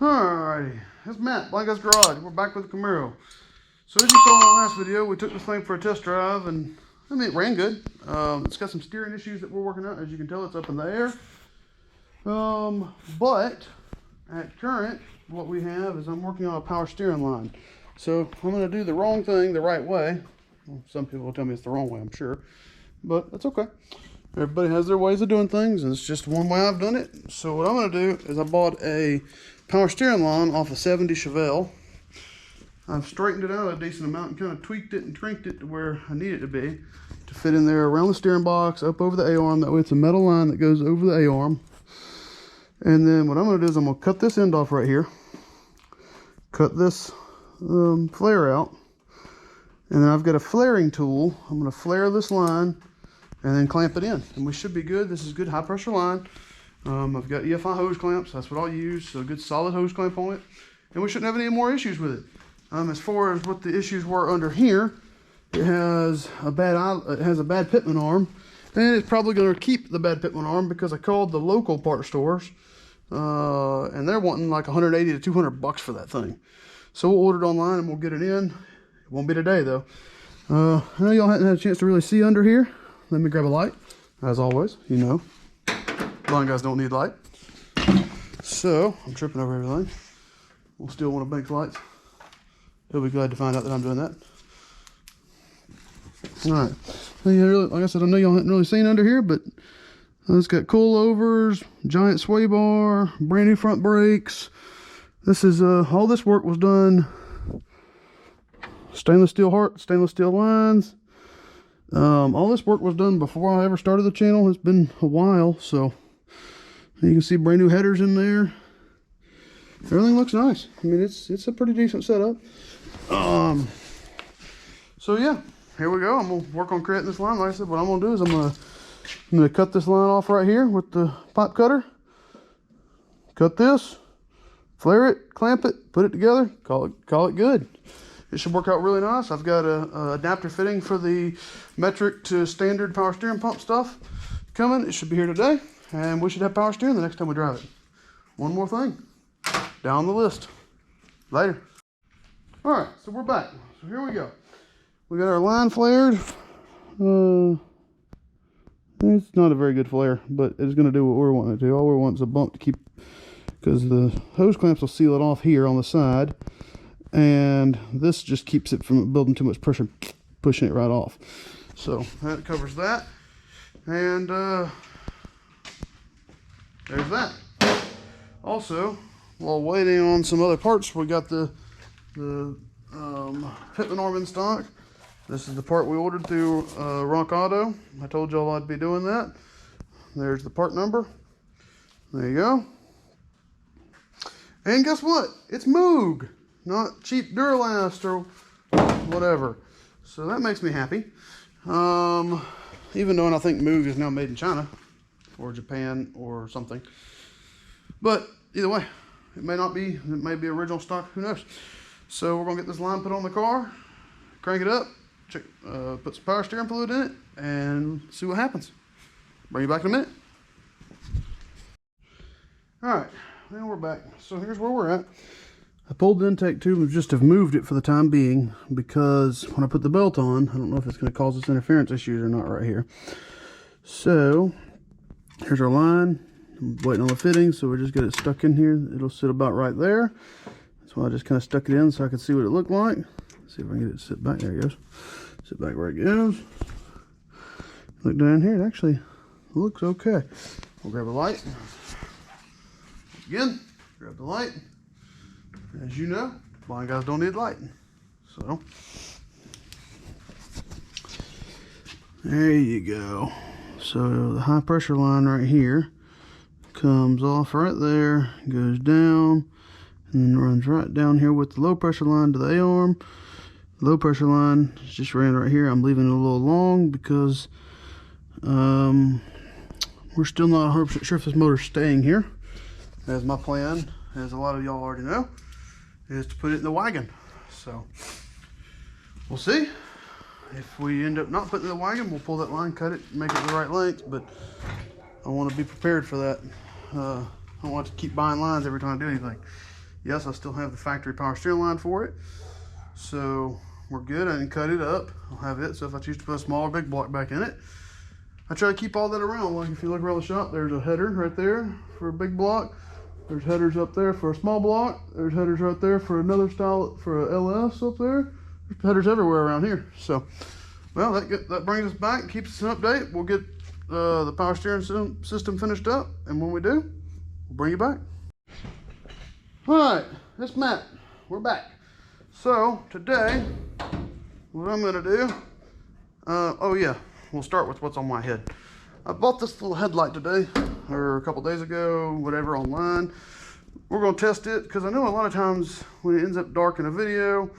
Alrighty, it's Matt, BlindGuysGarage. We're back with the Camaro. So as you saw in the last video, we took this thing for a test drive, and I mean, it ran good. It's got some steering issues that we're working out. As you can tell, it's up in the air. But at current, what we have is I'm working on a power steering line. So I'm going to do the wrong thing the right way. Well, some people will tell me it's the wrong way, I'm sure, but that's okay. Everybody has their ways of doing things, and it's just one way I've done it. So what I'm going to do is I bought a power steering line off a 70 Chevelle. I've straightened it out a decent amount and kind of tweaked it and trinked it to where I need it to be to fit in there around the steering box, up over the A-arm. That way it's a metal line that goes over the A-arm. And then what I'm going to do is I'm going to cut this end off right here, cut this flare out, and then I've got a flaring tool. I'm going to flare this line and then clamp it in, and we should be good. This is good high pressure line. I've got EFI hose clamps. That's what I'll use, so a good solid hose clamp on it, and we shouldn't have any more issues with it. As far as what the issues were under here, it has a bad pitman arm, and it's probably going to keep the bad pitman arm because I called the local part stores, and they're wanting like 180 to 200 bucks for that thing. So we'll order it online and we'll get it in. It won't be today though. I know y'all hadn't had a chance to really see under here. Let me grab a light. As always, you know, blind guys don't need light. So I'm tripping over everything. We'll steal one of Bank's lights. He'll be glad to find out that I'm doing that. All right. So yeah, really, like I said, I know y'all haven't really seen under here, but it's got coilovers, giant sway bar, brand new front brakes. This is all this work was done. Stainless steel lines. All this work was done before I ever started the channel. It's been a while, so you can see brand new headers in there. Everything looks nice. I mean, it's a pretty decent setup. So yeah, here we go. I'm gonna work on creating this line. Like I said, what I'm gonna do is I'm gonna cut this line off right here with the pipe cutter. Cut this, flare it, clamp it, put it together, call it good. It should work out really nice. I've got a adapter fitting for the metric to standard power steering pump stuff coming. It should be here today, and we should have power steering the next time we drive it. One more thing down the list. Later. All right, so we're back. So here we go. We got our line flared. It's not a very good flare, but it's going to do what we're wanting it to. All we want is a bump to keep, because the hose clamps will seal it off here on the side. And this just keeps it from building too much pressure, pushing it right off. So that covers that. And there's that. Also, while waiting on some other parts, we got the pitman arm in stock. This is the part we ordered through Rock Auto. I told y'all I'd be doing that. There's the part number. There you go. And guess what? It's Moog. Not cheap Duralast or whatever. So that makes me happy. Even though I think Moog is now made in China or Japan or something. But either way, it may not be. It may be original stock. Who knows? So we're going to get this line put on the car, crank it up, check, put some power steering fluid in it, and see what happens. Bring you back in a minute. All right, now we're back. So here's where we're at. I pulled the intake tube and just have moved it for the time being because when I put the belt on, I don't know if it's going to cause us interference issues or not right here. So here's our line. I'm waiting on the fitting, so we just get it stuck in here. It'll sit about right there. That's why I just kind of stuck it in so I could see what it looked like. Let's see if I can get it to sit back. There it goes. Sit back where it goes. Look down here. It actually looks okay. We'll grab a light. Again, grab the light. As you know, blind guys don't need light. So, there you go. So the high pressure line right here comes off right there, goes down, and then runs right down here with the low pressure line to the A-arm. Low pressure line is just ran right here. I'm leaving it a little long because we're still not 100% sure if this motor's staying here. As my plan, as a lot of y'all already know, is to put it in the wagon. So we'll see. If we end up not putting it in the wagon, we'll pull that line, cut it, make it the right length, but I want to be prepared for that. I don't want to keep buying lines every time I do anything. Yes, I still have the factory power steering line for it. So we're good. I didn't cut it up. I'll have it. So if I choose to put a smaller big block back in it, I try to keep all that around. Like if you look around the shop, there's a header right there for a big block. There's headers up there for a small block. There's headers right there for another style, for a LS up there. There's headers everywhere around here. So, well, that brings us back, keeps us an update. We'll get the power steering system finished up, and when we do, we'll bring you back. All right, it's Matt. We're back. So today, what I'm gonna do, oh yeah, we'll start with what's on my head. I bought this little headlight today, or a couple days ago, whatever, online. We're gonna test it, because I know a lot of times when it ends up dark in a video,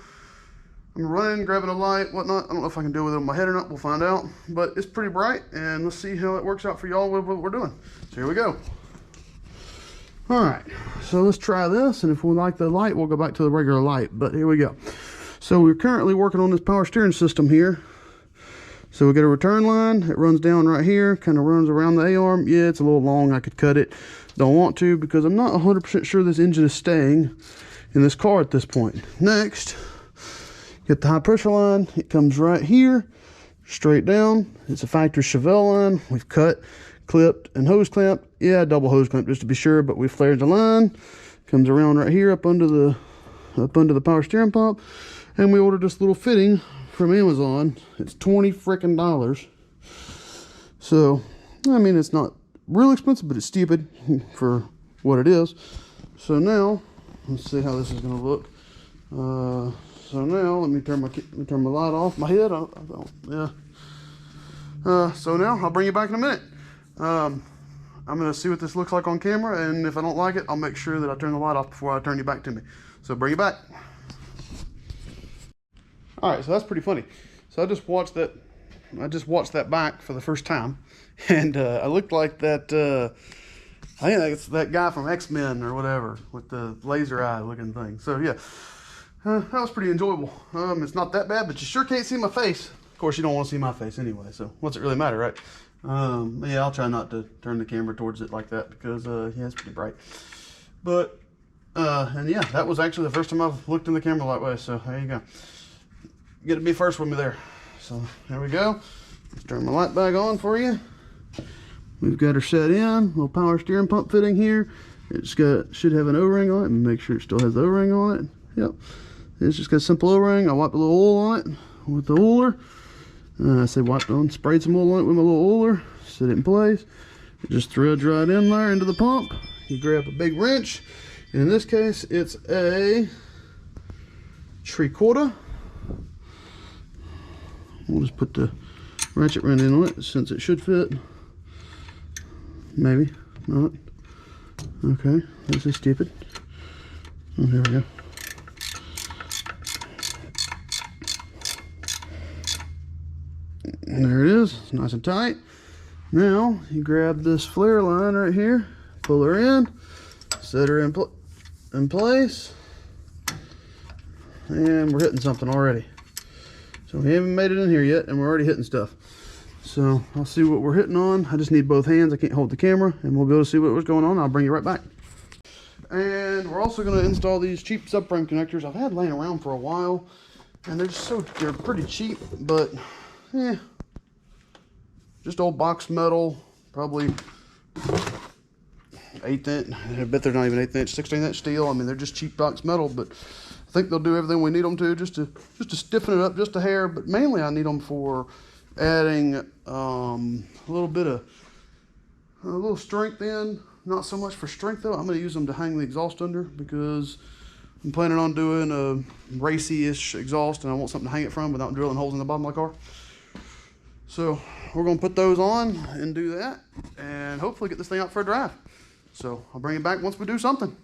I'm running, grabbing a light, whatnot. I don't know if I can deal with it on my head or not, we'll find out. But it's pretty bright, and let's see how it works out for y'all with what we're doing. So here we go. All right, so let's try this, and if we like the light, we'll go back to the regular light, but here we go. So we're currently working on this power steering system here. So we get a return line, it runs down right here, kind of runs around the A-arm. Yeah, it's a little long, I could cut it. Don't want to, because I'm not 100% sure this engine is staying in this car at this point. Next, get the high pressure line, it comes right here, straight down. It's a factory Chevelle line, we've cut, clipped, and hose clamped. Yeah, double hose clamp just to be sure, but we flared the line. Comes around right here up under the power steering pump, and we ordered this little fitting from Amazon. It's $20 frickin'. So, I mean, it's not real expensive, but it's stupid for what it is. So now, let's see how this is gonna look. So now, let me turn my light off. My head, yeah. So now, I'll bring you back in a minute. I'm gonna see what this looks like on camera, and if I don't like it, I'll make sure that I turn the light off before I turn you back to me. So bring you back. All right, so that's pretty funny. So I just watched that back for the first time, and I looked like that. I think it's that guy from X-Men or whatever with the laser eye looking thing. So yeah, that was pretty enjoyable. It's not that bad, but you sure can't see my face. Of course, you don't want to see my face anyway. So what's it really matter, right? Yeah, I'll try not to turn the camera towards it like that because yeah, it's pretty bright. But and yeah, that was actually the first time I've looked in the camera that way. So there you go. Get to be first with me there. So there we go. Let's turn my light back on for you. We've got her set in. Little power steering pump fitting here. It's should have an O-ring on it, and make sure it still has the O-ring on it. Yep. It's just got a simple O-ring. I wiped a little oil on it with the oiler. I say wiped on, sprayed some oil on it with my little oiler. Set it in place. It just threads right in there into the pump. You grab a big wrench. And in this case, it's a 3/4. We'll just put the ratchet wrench in on it since it should fit. Maybe not. Okay, this is stupid. Oh, here we go. And there it is. It's nice and tight. Now you grab this flare line right here, pull her in, set her in place, and we're hitting something already. So we haven't made it in here yet, and we're already hitting stuff. So I'll see what we're hitting on. I just need both hands. I can't hold the camera, and we'll be able to see what was going on. I'll bring you right back. And we're also going to install these cheap subframe connectors I've had laying around for a while, and they're pretty cheap, but yeah, just old box metal, probably 1/8 inch. I bet they're not even 1/8 inch, 16-inch steel. I mean, they're just cheap box metal, but I think they'll do everything we need them to, just to stiffen it up just a hair. But mainly I need them for adding a little strength in. Not so much for strength though. I'm going to use them to hang the exhaust under, because I'm planning on doing a racy-ish exhaust, and I want something to hang it from without drilling holes in the bottom of the car. So we're going to put those on and do that, and hopefully get this thing out for a drive. So I'll bring it back once we do something.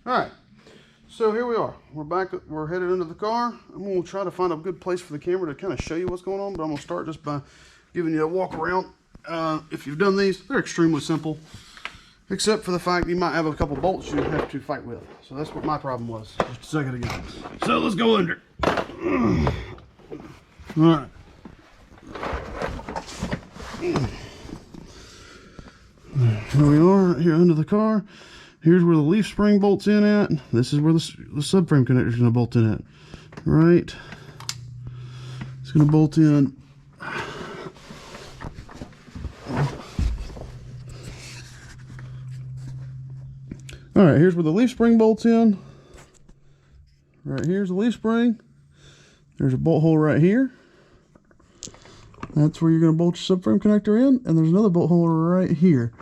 All right. So here we are. We're back. We're headed into the car. I'm going to try to find a good place for the camera to kind of show you what's going on, but I'm going to start just by giving you a walk around. If you've done these, they're extremely simple, except for the fact you might have a couple bolts you have to fight with. So that's what my problem was just a second ago. So let's go under. All right. Here we are, right here under the car. Here's where the leaf spring bolts in at. This is where the subframe connector is going to bolt in at. Right. It's going to bolt in. All right, here's where the leaf spring bolts in. Right here's the leaf spring. There's a bolt hole right here. That's where you're going to bolt your subframe connector in. And there's another bolt hole right here.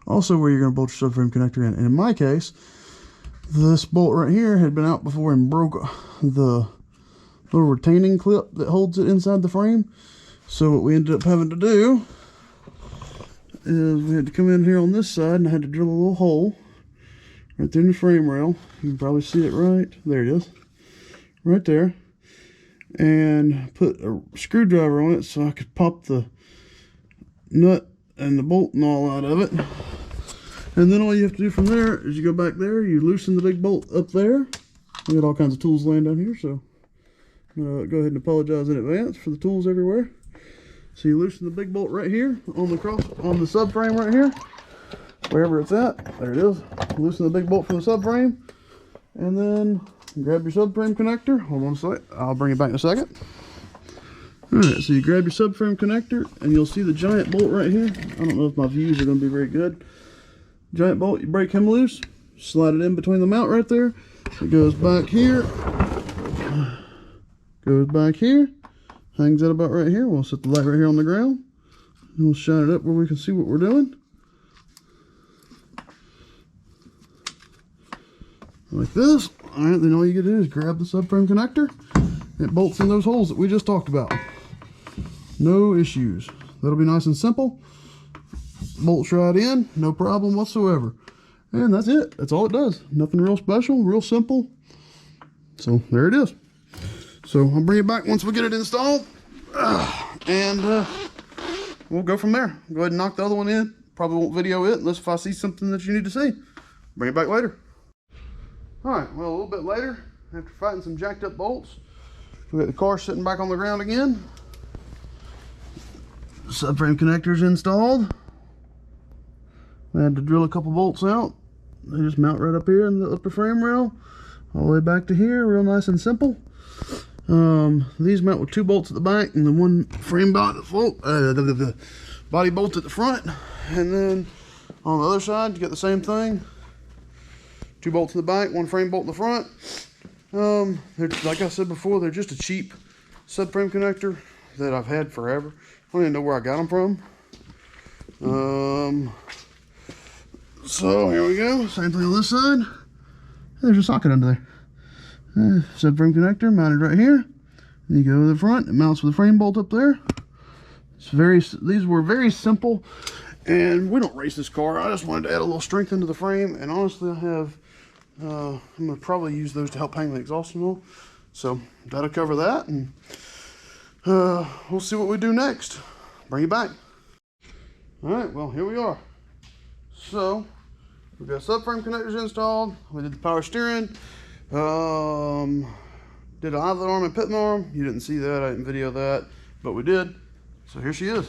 Also where you're going to bolt your subframe connector in. And in my case, this bolt right here had been out before and broke the little retaining clip that holds it inside the frame. So what we ended up having to do is we had to come in here on this side and I had to drill a little hole right there in the frame rail. You can probably see it right there. It is right there, and put a screwdriver on it so I could pop the nut and the bolt and all out of it. And then all you have to do from there is you go back there, you loosen the big bolt up there. We got all kinds of tools laying down here, so I'm gonna go ahead and apologize in advance for the tools everywhere. So you loosen the big bolt right here on the subframe right here, wherever it's at. There it is. Loosen the big bolt from the subframe, and then grab your subframe connector. Hold on a sec. I'll bring it back in a second. All right, so you grab your subframe connector, and you'll see the giant bolt right here. I don't know if my views are going to be very good. Giant bolt. You break him loose, slide it in between the mount right there. It goes back here. Goes back here. Hangs out about right here. We'll set the light right here on the ground. And we'll shine it up where we can see what we're doing. Like this. Alright, then all you gotta do is grab the subframe connector. It bolts in those holes that we just talked about. No issues. That'll be nice and simple. Bolts right in, no problem whatsoever. And that's it. That's all it does. Nothing real special, real simple. So there it is. So I'll bring it back once we get it installed. And we'll go from there. Go ahead and knock the other one in. Probably won't video it unless if I see something that you need to see. Bring it back later. Alright, well, a little bit later, after fighting some jacked up bolts, we got the car sitting back on the ground again. Subframe connectors installed. We had to drill a couple bolts out. They just mount right up here in the upper frame rail, all the way back to here, real nice and simple. These mount with 2 bolts at the back and the one frame bolt, the body bolt at the front. And then on the other side, you get the same thing. 2 bolts in the back, 1 frame bolt in the front. They're, like I said before, they're just a cheap subframe connector that I've had forever. I don't even know where I got them from. So here we go. Same thing on this side. There's a socket under there. Subframe connector mounted right here. Then you go to the front. It mounts with a frame bolt up there. These were very simple, and we don't race this car. I just wanted to add a little strength into the frame, and honestly, I have. I'm gonna probably use those to help hang the exhaust and all. So that'll cover that, and we'll see what we do next. Bring it back. All right. Well, here we are. So we've got subframe connectors installed. We did the power steering. Did an eyelet arm and pitman arm. You didn't see that. I didn't video that, but we did. So here she is.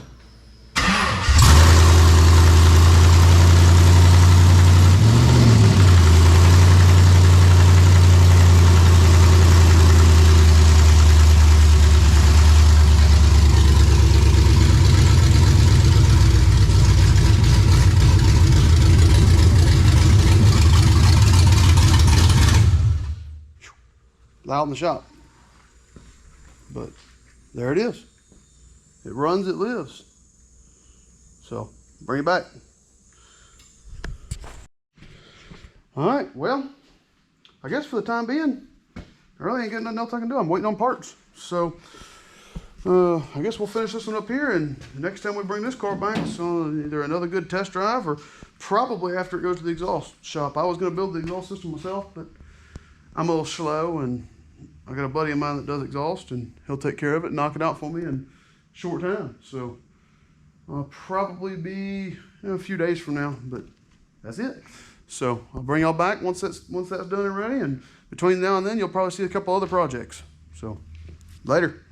Out in the shop, but there it is. It runs, it lives. So bring it back. All right, well, I guess for the time being, I really ain't got nothing else I can do. I'm waiting on parts. So I guess we'll finish this one up here, and the next time we bring this car back, so either another good test drive or probably after it goes to the exhaust shop. I was going to build the exhaust system myself, but I'm a little slow, and I got a buddy of mine that does exhaust, and he'll take care of it and knock it out for me in a short time. So I'll probably be a few days from now, but that's it. So I'll bring y'all back once that's done and ready, and between now and then you'll probably see a couple other projects. So later.